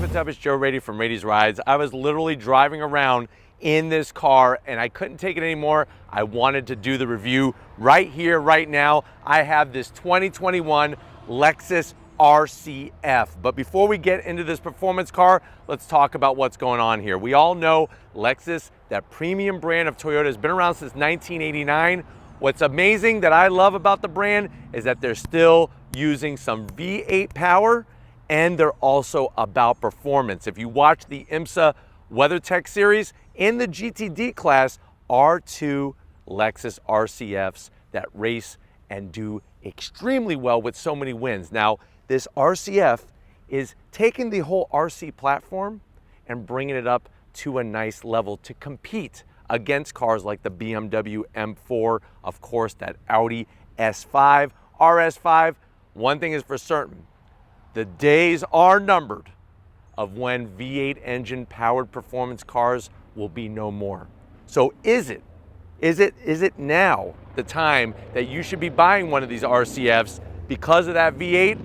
What's up, it's Joe Rady from Rady's Rides. I was literally driving around in this car and I couldn't take it anymore. I wanted to do the review right here, right now. I have this 2021 Lexus RC F. But before we get into this performance car, let's talk about what's going on here. We all know Lexus, that premium brand of Toyota, has been around since 1989. What's amazing that I love about the brand is that they're still using some V8 power, and they're also about performance. If you watch the IMSA WeatherTech series, in the GTD class are two Lexus RCFs that race and do extremely well with so many wins. Now, this RCF is taking the whole RC platform and bringing it up to a nice level to compete against cars like the BMW M4, of course, that Audi S5, RS5. One thing is for certain, the days are numbered of when V8 engine powered performance cars will be no more. So is it now the time that you should be buying one of these RCFs because of that V8?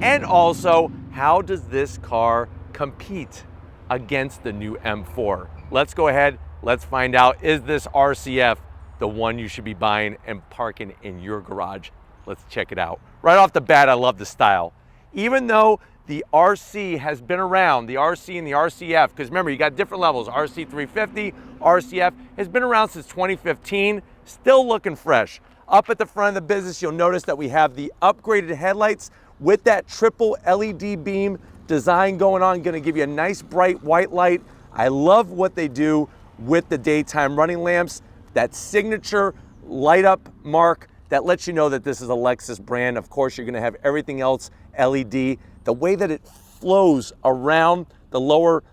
And also, how does this car compete against the new M4? Let's go ahead, let's find out, is this RCF the one you should be buying and parking in your garage? Let's check it out. Right off the bat, I love the style. Even though the RC has been around, the RC and the RCF, because remember, you got different levels, RC 350, RCF, has been around since 2015, still looking fresh. Up at the front of the business, you'll notice that we have the upgraded headlights with that triple LED beam design going on, gonna give you a nice bright white light. I love what they do with the daytime running lamps, that signature light up mark that lets you know that this is a Lexus brand. Of course, you're gonna have everything else LED. The way that it flows around the lower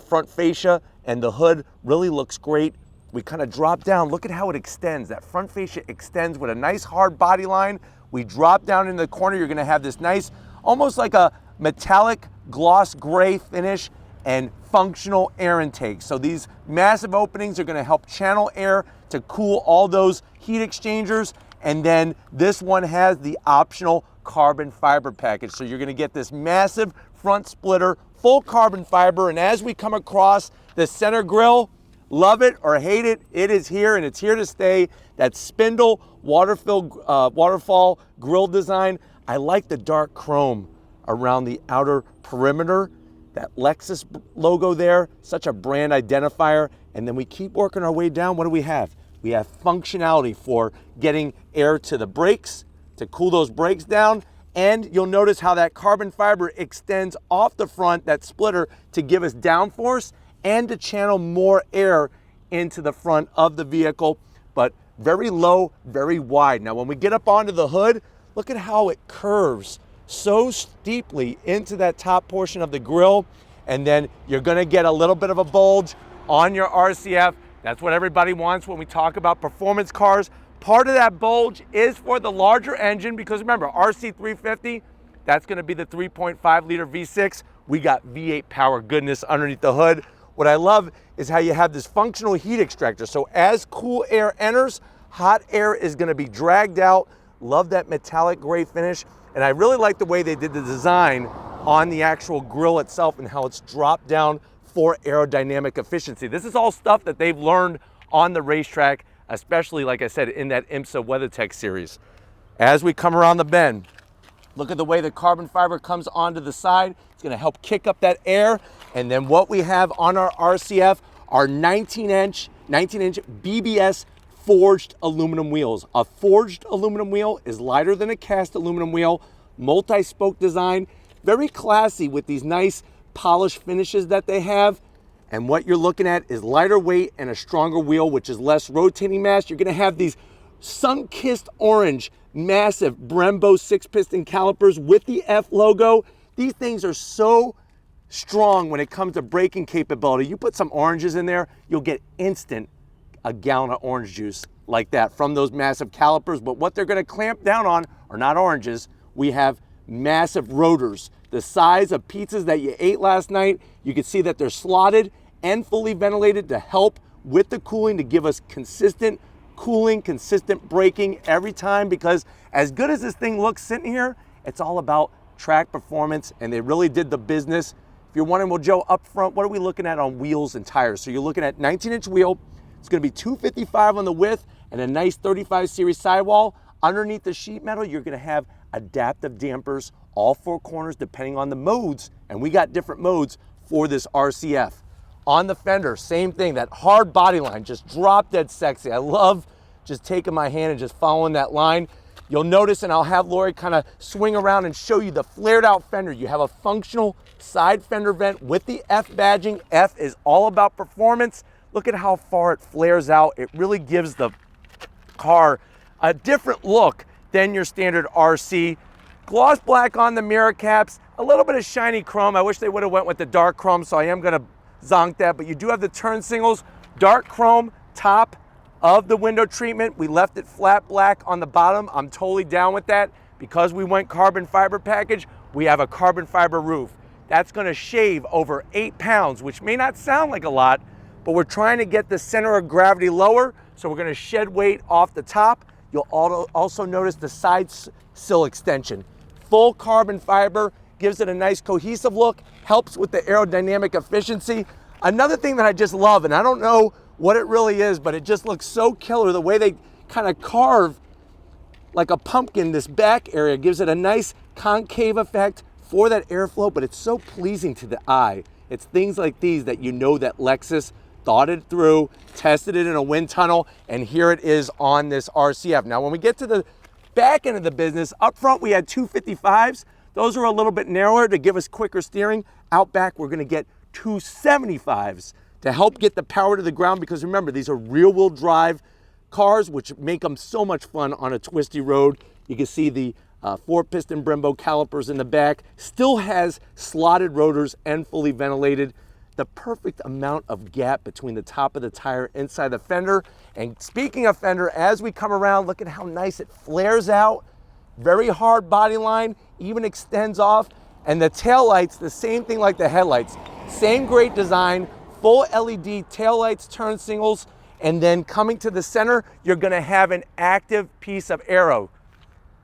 front fascia and the hood really looks great. We kind of drop down, look at how it extends. That front fascia extends with a nice hard body line. We drop down into the corner, you're gonna have this nice, almost like a metallic gloss gray finish and functional air intake. So these massive openings are gonna help channel air to cool all those heat exchangers. And then this one has the optional carbon fiber package. So you're gonna get this massive front splitter, full carbon fiber. And as we come across the center grille, love it or hate it, it is here and it's here to stay. That spindle waterfall grille design. I like the dark chrome around the outer perimeter. That Lexus logo there, such a brand identifier. And then we keep working our way down. What do we have? We have functionality for getting air to the brakes, to cool those brakes down. And you'll notice how that carbon fiber extends off the front, that splitter, to give us downforce and to channel more air into the front of the vehicle, but very low, very wide. Now, when we get up onto the hood, look at how it curves so steeply into that top portion of the grille. And then you're gonna get a little bit of a bulge on your RCF. That's what everybody wants when we talk about performance cars. Part of that bulge is for the larger engine, because remember, RC 350, that's gonna be the 3.5 liter V6. We got V8 power goodness underneath the hood. What I love is how you have this functional heat extractor. So as cool air enters, hot air is gonna be dragged out. Love that metallic gray finish. And I really like the way they did the design on the actual grille itself and how it's dropped down for aerodynamic efficiency. This is all stuff that they've learned on the racetrack, especially, like I said, in that IMSA WeatherTech series. As we come around the bend, look at the way the carbon fiber comes onto the side. It's gonna help kick up that air. And then what we have on our RCF are 19-inch BBS forged aluminum wheels. A forged aluminum wheel is lighter than a cast aluminum wheel, multi-spoke design, very classy with these nice polished finishes that they have. And what you're looking at is lighter weight and a stronger wheel, which is less rotating mass. You're gonna have these sun-kissed orange, massive Brembo 6-piston calipers with the F logo. These things are so strong when it comes to braking capability. You put some oranges in there, you'll get instant a gallon of orange juice like that from those massive calipers. But what they're gonna clamp down on are not oranges. We have massive rotors, the size of pizzas that you ate last night. You can see that they're slotted and fully ventilated to help with the cooling, to give us consistent cooling, consistent braking every time, because as good as this thing looks sitting here, it's all about track performance, and they really did the business If you're wondering, well, Joe, up front, what are we looking at on wheels and tires? So you're looking at 19-inch wheel. It's going to be 255 on the width and a nice 35 series sidewall. Underneath the sheet metal, you're going to have adaptive dampers, all four corners, depending on the modes. And we got different modes for this RCF. On the fender, same thing, that hard body line, just drop dead sexy. I love just taking my hand and just following that line. You'll notice, and I'll have Lori kind of swing around and show you the flared out fender. You have a functional side fender vent with the F badging. F is all about performance. Look at how far it flares out. It really gives the car a different look than your standard RC. Gloss black on the mirror caps, a little bit of shiny chrome. I wish they would have went with the dark chrome, so I am gonna zonk that, but you do have the turn signals, dark chrome top of the window treatment. We left it flat black on the bottom. I'm totally down with that. Because we went carbon fiber package, we have a carbon fiber roof. That's gonna shave over 8 pounds, which may not sound like a lot, but we're trying to get the center of gravity lower, so we're gonna shed weight off the top. You'll also notice the side sill extension. Full carbon fiber, gives it a nice cohesive look, helps with the aerodynamic efficiency. Another thing that I just love, and I don't know what it really is, but it just looks so killer, the way they kind of carve like a pumpkin, this back area gives it a nice concave effect for that airflow, but it's so pleasing to the eye. It's things like these that you know that Lexus thought it through, tested it in a wind tunnel, and here it is on this RCF. Now, when we get to the back end of the business, up front we had 255s. Those are a little bit narrower to give us quicker steering. Out back, we're gonna get 275s to help get the power to the ground, because remember, these are rear-wheel drive cars, which make them so much fun on a twisty road. You can see the 4-piston Brembo calipers in the back. Still has slotted rotors and fully ventilated. The perfect amount of gap between the top of the tire inside the fender. And speaking of fender, as we come around, look at how nice it flares out. Very hard body line, even extends off. And the taillights, the same thing like the headlights. Same great design, full LED taillights, turn signals, and then coming to the center, you're gonna have an active piece of aero.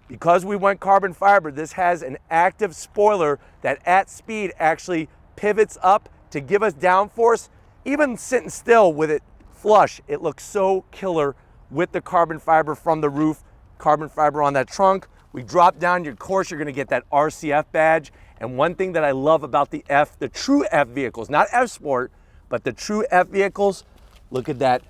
Because we went carbon fiber, this has an active spoiler that at speed actually pivots up to give us downforce. Even sitting still with it flush, it looks so killer with the carbon fiber from the roof, carbon fiber on that trunk. We drop down, of course, you're gonna get that RCF badge. And one thing that I love about the F, the true F vehicles, not F Sport, but the true F vehicles, look at that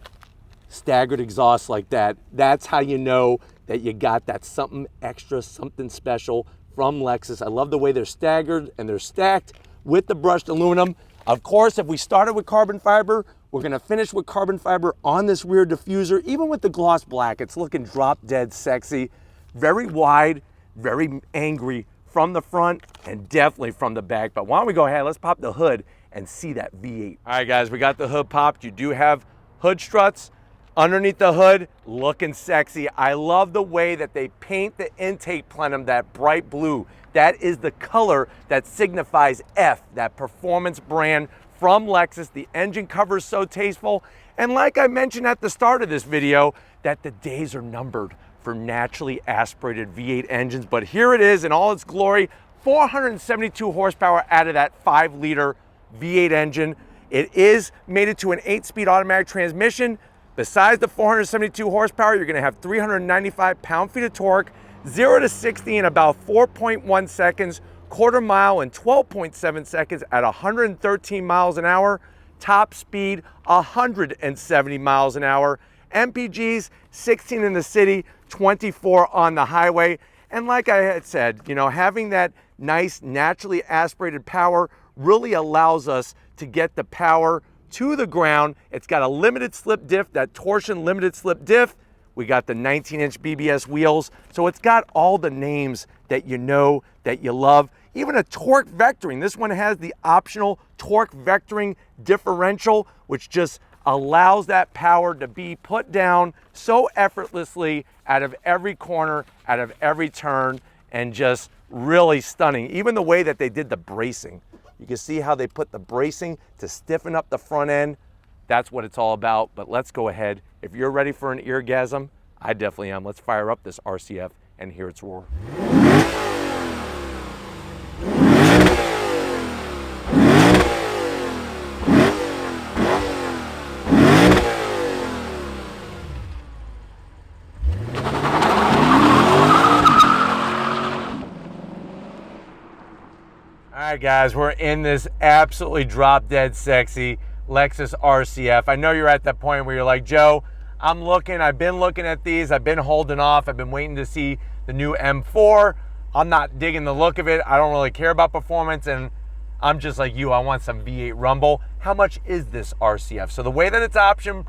staggered exhaust like that. That's how you know that you got that something extra, something special from Lexus. I love the way they're staggered and they're stacked with the brushed aluminum. Of course, if we started with carbon fiber, we're gonna finish with carbon fiber on this rear diffuser. Even with the gloss black, it's looking drop dead sexy. Very wide, very angry from the front and definitely from the back. But why don't we go ahead, let's pop the hood and see that V8. All right, guys, we got the hood popped. You do have hood struts underneath the hood, looking sexy. I love the way that they paint the intake plenum that bright blue. That is the color that signifies F, that performance brand from Lexus. The engine cover is so tasteful. And like I mentioned at the start of this video, that the days are numbered for naturally aspirated V8 engines. But here it is in all its glory, 472 horsepower out of that 5-liter V8 engine. It is mated to an 8-speed automatic transmission. Besides the 472 horsepower, you're gonna have 395 pound-feet of torque, 0 to 60 in about 4.1 seconds, quarter mile in 12.7 seconds at 113 miles an hour, top speed 170 miles an hour, MPGs 16 in the city, 24 on the highway. And like I had said, you know, having that nice naturally aspirated power really allows us to get the power to the ground. It's got a limited slip diff, that torsion limited slip diff. We got the 19-inch BBS wheels. So it's got all the names that you know, that you love. Even a torque vectoring. This one has the optional torque vectoring differential, which just allows that power to be put down so effortlessly out of every corner, out of every turn, and just really stunning. Even the way that they did the bracing. You can see how they put the bracing to stiffen up the front end. That's what it's all about. But let's go ahead. If you're ready for an eargasm, I definitely am. Let's fire up this RCF and hear its roar. All right, guys, we're in this absolutely drop dead sexy Lexus RC F. I know you're at that point where you're like, Joe, I've been looking at these, I've been holding off, I've been waiting to see the new M4. I'm not digging the look of it. I don't really care about performance, and I'm just like you, I want some V8 rumble. How much is this RC F? So the way that it's optioned,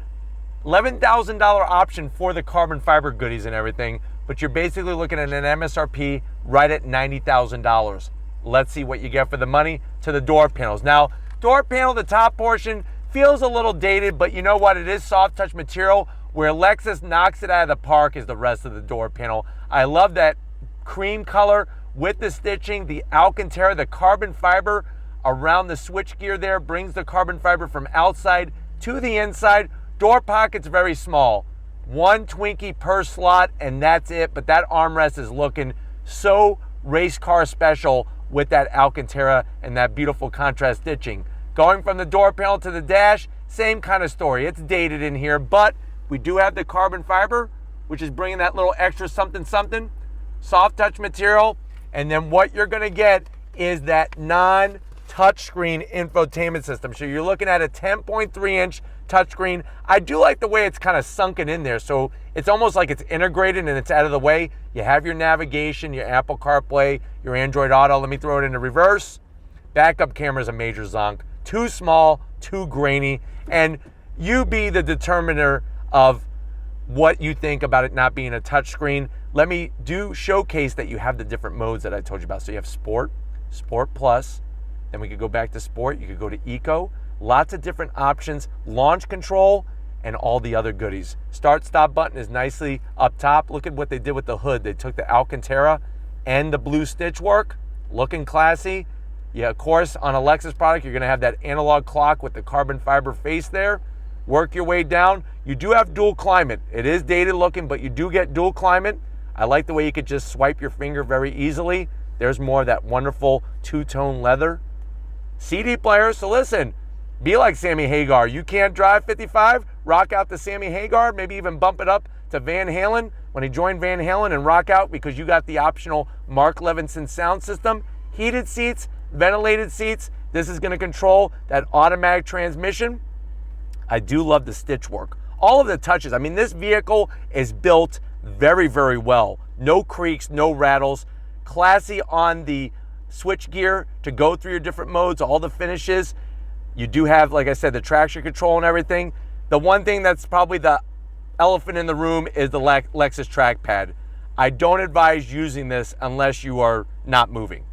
$11,000 option for the carbon fiber goodies and everything, but you're basically looking at an MSRP right at $90,000. Let's see what you get for the money. To the door panels. Now, door panel, the top portion feels a little dated, but you know what? It is soft touch material. Where Lexus knocks it out of the park is the rest of the door panel. I love that cream color with the stitching, the Alcantara, the carbon fiber around the switchgear there brings the carbon fiber from outside to the inside. Door pockets very small. One Twinkie per slot, and that's it. But that armrest is looking so race car special with that Alcantara and that beautiful contrast stitching. Going from the door panel to the dash, same kind of story. It's dated in here, but we do have the carbon fiber, which is bringing that little extra something something, soft touch material. And then what you're gonna get is that non-touchscreen infotainment system. So you're looking at a 10.3-inch touchscreen. I do like the way it's kind of sunken in there. So it's almost like it's integrated and it's out of the way. You have your navigation, your Apple CarPlay, your Android Auto. Let me throw it into reverse. Backup camera is a major zonk. Too small, too grainy. And you be the determiner of what you think about it not being a touchscreen. Let me showcase that you have the different modes that I told you about. So you have Sport, Sport Plus, then we could go back to Sport, you could go to Eco, lots of different options, launch control, and all the other goodies. Start stop button is nicely up top. Look at what they did with the hood. They took the Alcantara and the blue stitch work, looking classy. Yeah, of course, on a Lexus product, you're gonna have that analog clock with the carbon fiber face there. Work your way down. You do have dual climate. It is dated looking, but you do get dual climate. I like the way you could just swipe your finger very easily. There's more of that wonderful two-tone leather. CD player, so listen, be like Sammy Hagar. You can't drive 55, rock out to Sammy Hagar, maybe even bump it up to Van Halen when he joined Van Halen and rock out because you got the optional Mark Levinson sound system. Heated seats, ventilated seats. This is gonna control that automatic transmission. I do love the stitch work. All of the touches. I mean, this vehicle is built very, very well. No creaks, no rattles. Classy on the switch gear to go through your different modes, all the finishes. You do have, like I said, the traction control and everything. The one thing that's probably the elephant in the room is the Lexus Track Pad. I don't advise using this unless you are not moving.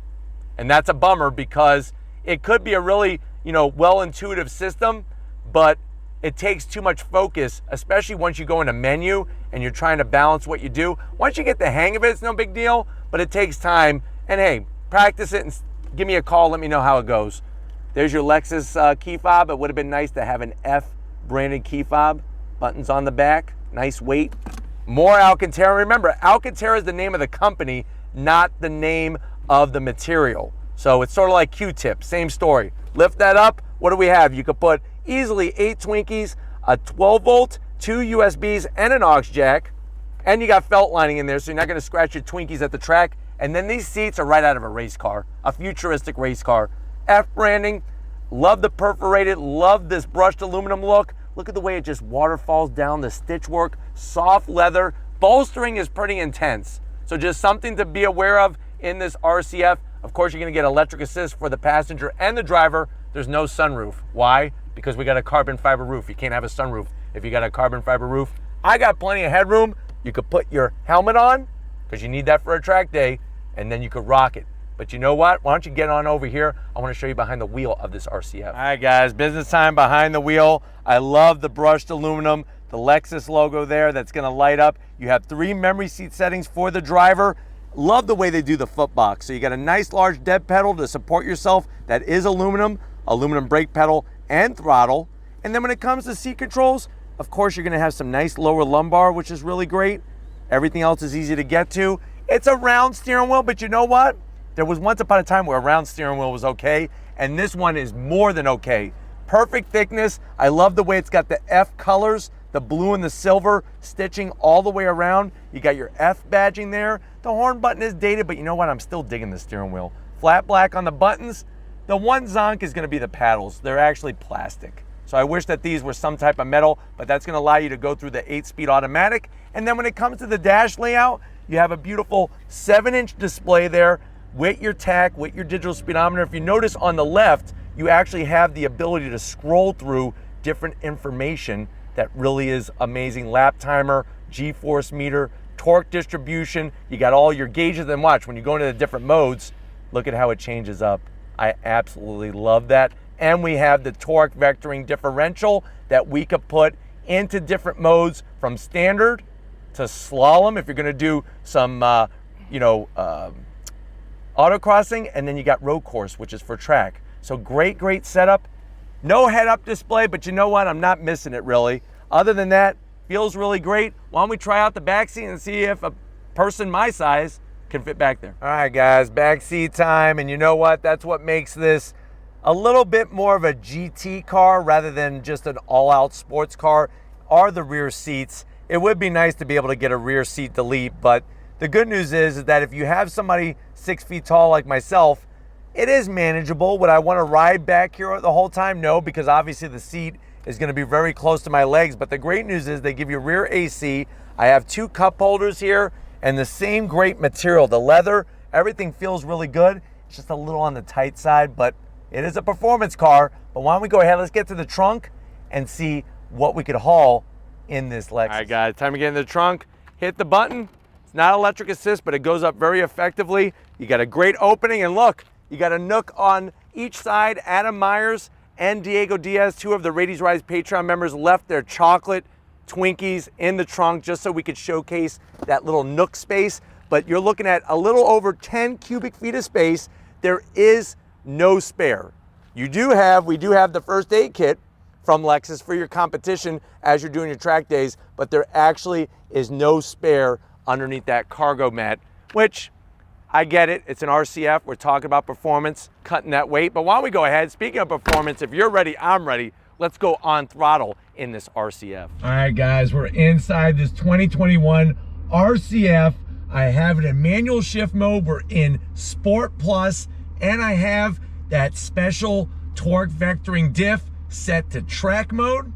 And that's a bummer because it could be a really, well intuitive system, but it takes too much focus, especially once you go into menu and you're trying to balance what you do. Once you get the hang of it, it's no big deal, but it takes time. And hey, practice it and give me a call. Let me know how it goes. There's your Lexus key fob. It would have been nice to have an F branded key fob. Buttons on the back, nice weight. More Alcantara. Remember, Alcantara is the name of the company, not the name of the material. So it's sort of like Q-tip, same story. Lift that up, what do we have? You could put easily 8 Twinkies, a 12 volt, 2 USBs, and an aux jack. And you got felt lining in there, so you're not gonna scratch your Twinkies at the track. And then these seats are right out of a race car, a futuristic race car. F branding, love the perforated, love this brushed aluminum look. Look at the way it just waterfalls down the stitch work, soft leather. Bolstering is pretty intense. So just something to be aware of in this RCF. Of course, you're gonna get electric assist for the passenger and the driver. There's no sunroof. Why? Because we got a carbon fiber roof. You can't have a sunroof if you got a carbon fiber roof. I got plenty of headroom. You could put your helmet on because you need that for a track day, and then you could rock it. But you know what? Why don't you get on over here? I want to show you behind the wheel of this RCF. All right, guys, business time behind the wheel. I love the brushed aluminum, the Lexus logo there that's going to light up. You have 3 memory seat settings for the driver. Love the way they do the foot box. So you got a nice large dead pedal to support yourself. That is aluminum brake pedal and throttle. And then when it comes to seat controls, of course, you're going to have some nice lower lumbar, which is really great. Everything else is easy to get to. It's a round steering wheel, but you know what? There was once upon a time where a round steering wheel was okay, and this one is more than okay. Perfect thickness. I love the way it's got the F colors, the blue and the silver stitching all the way around. You got your F badging there. The horn button is dated, but you know what? I'm still digging the steering wheel. Flat black on the buttons. The one zonk is gonna be the paddles. They're actually plastic. So I wish that these were some type of metal, but that's gonna allow you to go through the 8-speed automatic. And then when it comes to the dash layout, you have a beautiful 7-inch display there with your tach, with your digital speedometer. If you notice on the left, you actually have the ability to scroll through different information that really is amazing. Lap timer, G-force meter, torque distribution. You got all your gauges, and watch, when you go into the different modes, look at how it changes up. I absolutely love that. And we have the torque vectoring differential that we could put into different modes, from standard to slalom if you're gonna do some autocrossing, and then you got road course, which is for track. So great setup. No head-up display, but you know what? I'm not missing it really. Other than that, feels really great. Why don't we try out the back seat and see if a person my size can fit back there. All right, guys, back seat time. And you know what? That's what makes this a little bit more of a GT car rather than just an all-out sports car, are the rear seats. It would be nice to be able to get a rear seat delete, but the good news is that if you have somebody 6 feet tall like myself, it is manageable. Would I want to ride back here the whole time? No, because obviously the seat is going to be very close to my legs. But the great news is they give you rear AC. I have 2 cup holders here and the same great material. The leather, everything feels really good. It's just a little on the tight side, but it is a performance car. But why don't we go ahead, let's get to the trunk and see what we could haul in this Lexus. All right, guys, time to get in the trunk. Hit the button. It's not electric assist, but it goes up very effectively. You got a great opening, and look, you got a nook on each side. Adam Myers and Diego Diaz, 2 of the Radies Rise Patreon members, left their chocolate Twinkies in the trunk just so we could showcase that little nook space. But you're looking at a little over 10 cubic feet of space. There is no spare. We do have the first aid kit from Lexus for your competition as you're doing your track days, but there actually is no spare underneath that cargo mat, which I get it. It's an RCF. We're talking about performance, cutting that weight. But why don't we go ahead? Speaking of performance, if you're ready, I'm ready. Let's go on throttle in this RCF. All right, guys, we're inside this 2021 RCF. I have it in manual shift mode. We're in Sport Plus, and I have that special torque vectoring diff set to track mode.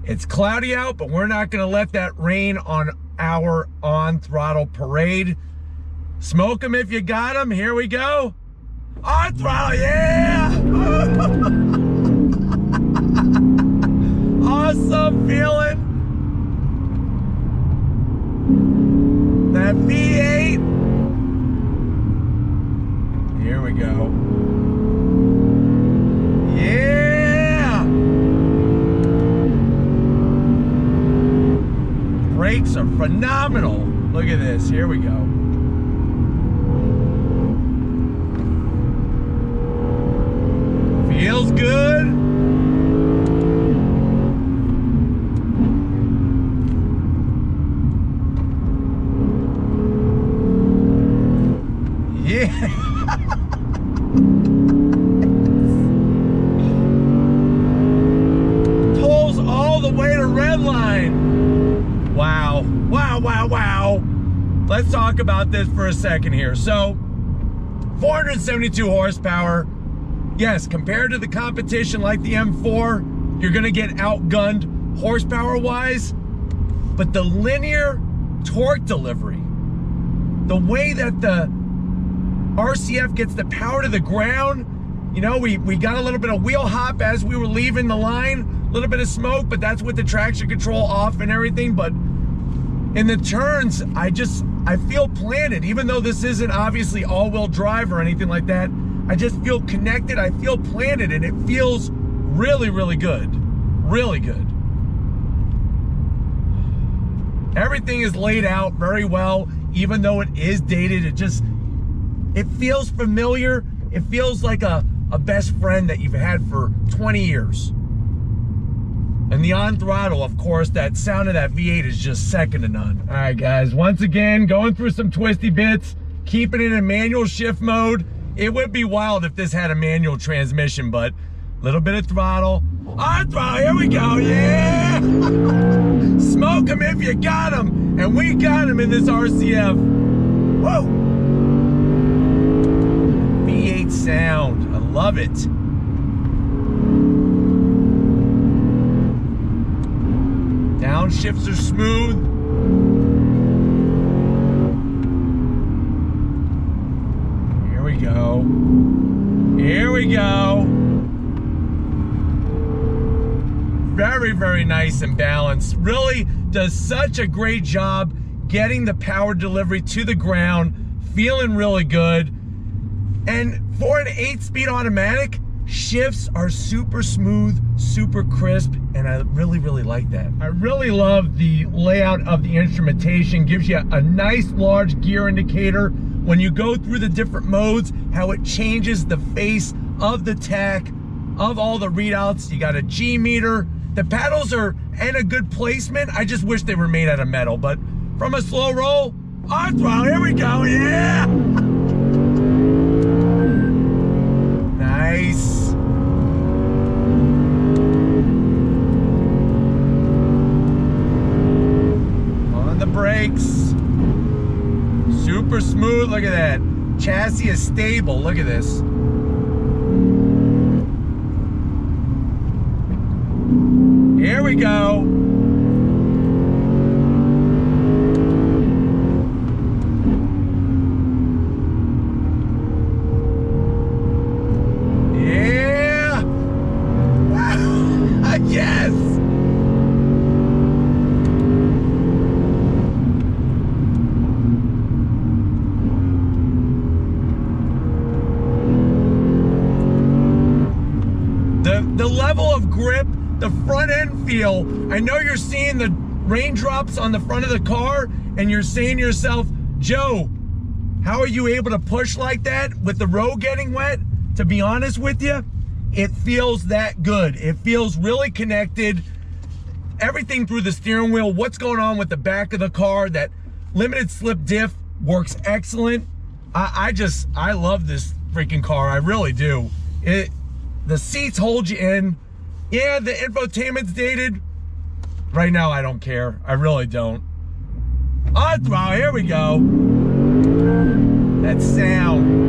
It's cloudy out, but we're not gonna let that rain on our on throttle parade. Smoke them if you got them. Here we go. On throttle, yeah! Awesome feeling. That V8. Here we go. Yeah! Brakes are phenomenal. Look at this. Here we go. Feels good. Yeah. Pulls all the way to red line. Wow. Wow, wow, wow. Let's talk about this for a second here. So, 472 horsepower. Yes, compared to the competition like the M4, you're gonna get outgunned horsepower-wise, but the linear torque delivery, the way that the RCF gets the power to the ground, you know, we got a little bit of wheel hop as we were leaving the line, a little bit of smoke, but that's with the traction control off and everything. But in the turns, I feel planted, even though this isn't obviously all-wheel drive or anything like that. I just feel connected, I feel planted, and it feels really, really good. Really good. Everything is laid out very well, even though it is dated. It feels familiar. It feels like a best friend that you've had for 20 years. And the on throttle, of course, that sound of that V8 is just second to none. All right, guys, once again, going through some twisty bits, keeping it in manual shift mode. It would be wild if this had a manual transmission, but a little bit of throttle. On throttle, here we go, yeah! Smoke them if you got them. And we got them in this RCF. Woo! V8 sound, I love it. Downshifts are smooth. Here we go. Here we go. Very, very nice and balanced. Really does such a great job getting the power delivery to the ground, feeling really good. And for an 8-speed automatic, shifts are super smooth, super crisp, and I really, really like that. I really love the layout of the instrumentation. Gives you a nice large gear indicator. When you go through the different modes, how it changes the face of the tach, of all the readouts. You got a G meter. The pedals are in a good placement. I just wish they were made out of metal, but from a slow roll, on throttle, here we go, yeah! Nice. On the brakes. Super smooth, look at that. Chassis is stable, look at this. Here we go. Yeah. Yes. The level of grip, the front end feel. I know you're seeing the raindrops on the front of the car and you're saying to yourself, Joe, how are you able to push like that with the road getting wet? To be honest with you, it feels that good. It feels really connected. Everything through the steering wheel, what's going on with the back of the car, that limited slip diff works excellent. I love this freaking car, I really do. The seats hold you in. Yeah, the infotainment's dated. Right now, I don't care. I really don't. On throttle, here we go. That sound.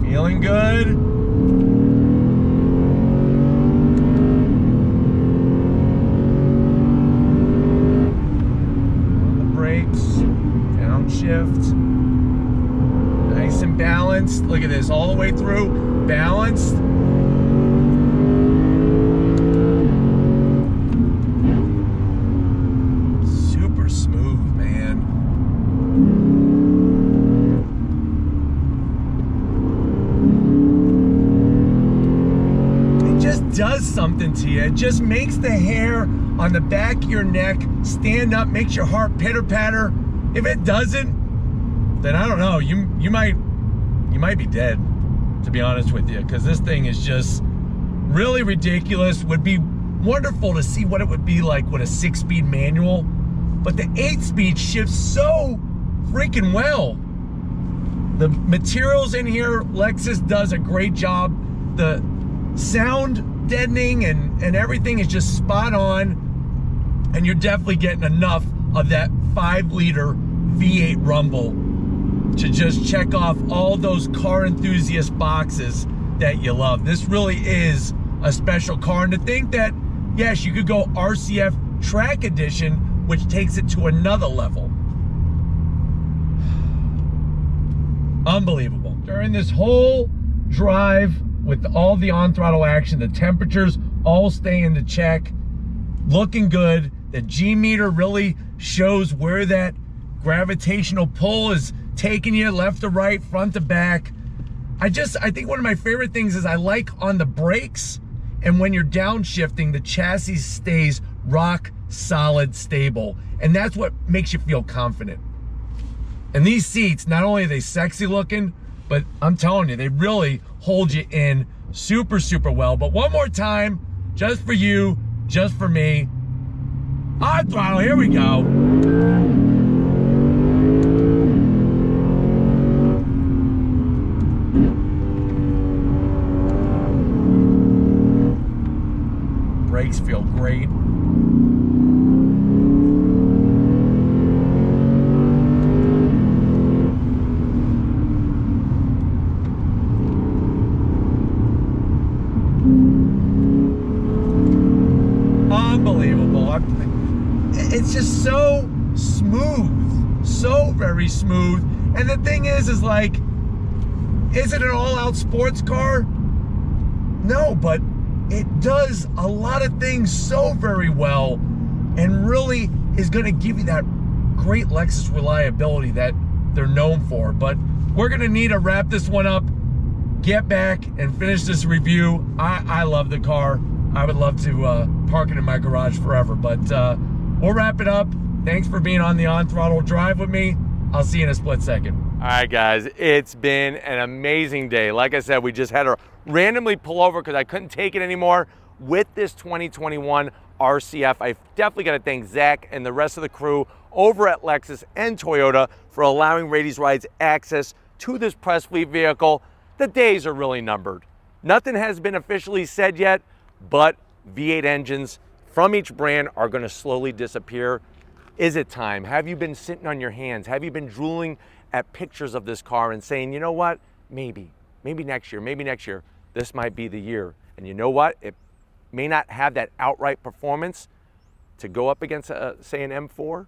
Feeling good. On the brakes. Downshift. Nice and balanced. Look at this, all the way through. Balanced. Super smooth, man. It just does something to you. It just makes the hair on the back of your neck stand up, makes your heart pitter-patter. If it doesn't, then I don't know. You might be dead, to be honest with you, because this thing is just really ridiculous. Would be wonderful to see what it would be like with a 6-speed manual, but the 8-speed shifts so freaking well. The materials in here, Lexus does a great job. The sound deadening and everything is just spot on, and you're definitely getting enough of that 5-liter V8 rumble to just check off all those car enthusiast boxes that you love. This really is a special car, and to think that, yes, you could go RC F Track Edition, which takes it to another level. Unbelievable. During this whole drive with all the on-throttle action, the temperatures all stay into check, looking good. The G meter really shows where that gravitational pull is taking you, left to right, front to back. I think one of my favorite things is I like on the brakes, and when you're downshifting, the chassis stays rock solid stable, and that's what makes you feel confident. And these seats, not only are they sexy looking, but I'm telling you, they really hold you in super, super well. But one more time, just for you, just for me, on throttle, here we go. brakes feel great. Unbelievable. It's just so smooth, so very smooth. And the thing is like, is it an all-out sports car? No, but it does a lot of things so very well and really is going to give you that great Lexus reliability that they're known for. But we're going to need to wrap this one up, get back and finish this review. I love the car. I would love to park it in my garage forever, but we'll wrap it up. Thanks for being on the On Throttle Drive with me. I'll see you in a split second. All right, guys, it's been an amazing day. Like I said, we just had to randomly pull over because I couldn't take it anymore with this 2021 RCF. I definitely got to thank Zach and the rest of the crew over at Lexus and Toyota for allowing Rady's Rides access to this press fleet vehicle. The days are really numbered. Nothing has been officially said yet, but V8 engines from each brand are going to slowly disappear. Is it time? Have you been sitting on your hands? Have you been drooling at pictures of this car and saying, you know what, maybe next year, this might be the year. And you know what? It may not have that outright performance to go up against, say, an M4,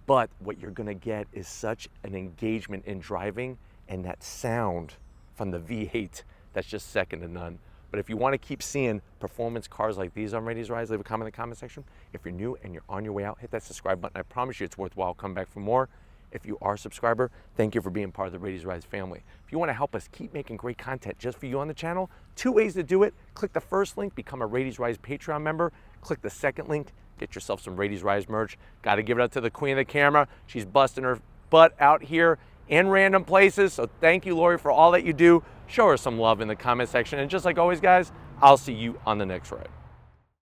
but what you're gonna get is such an engagement in driving and that sound from the V8 that's just second to none. But if you want to keep seeing performance cars like these on Rady's Rides, leave a comment in the comment section. If you're new and you're on your way out, hit that subscribe button. I promise you it's worthwhile. Come back for more. If you are a subscriber, thank you for being part of the Rady's Rides family. If you want to help us keep making great content just for you on the channel, 2 ways to do it. Click the first link, become a Rady's Rides Patreon member. Click the second link, get yourself some Rady's Rides merch. Got to give it up to the queen of the camera. She's busting her butt out here in random places. So thank you, Lori, for all that you do. Show her some love in the comment section. And just like always, guys, I'll see you on the next ride.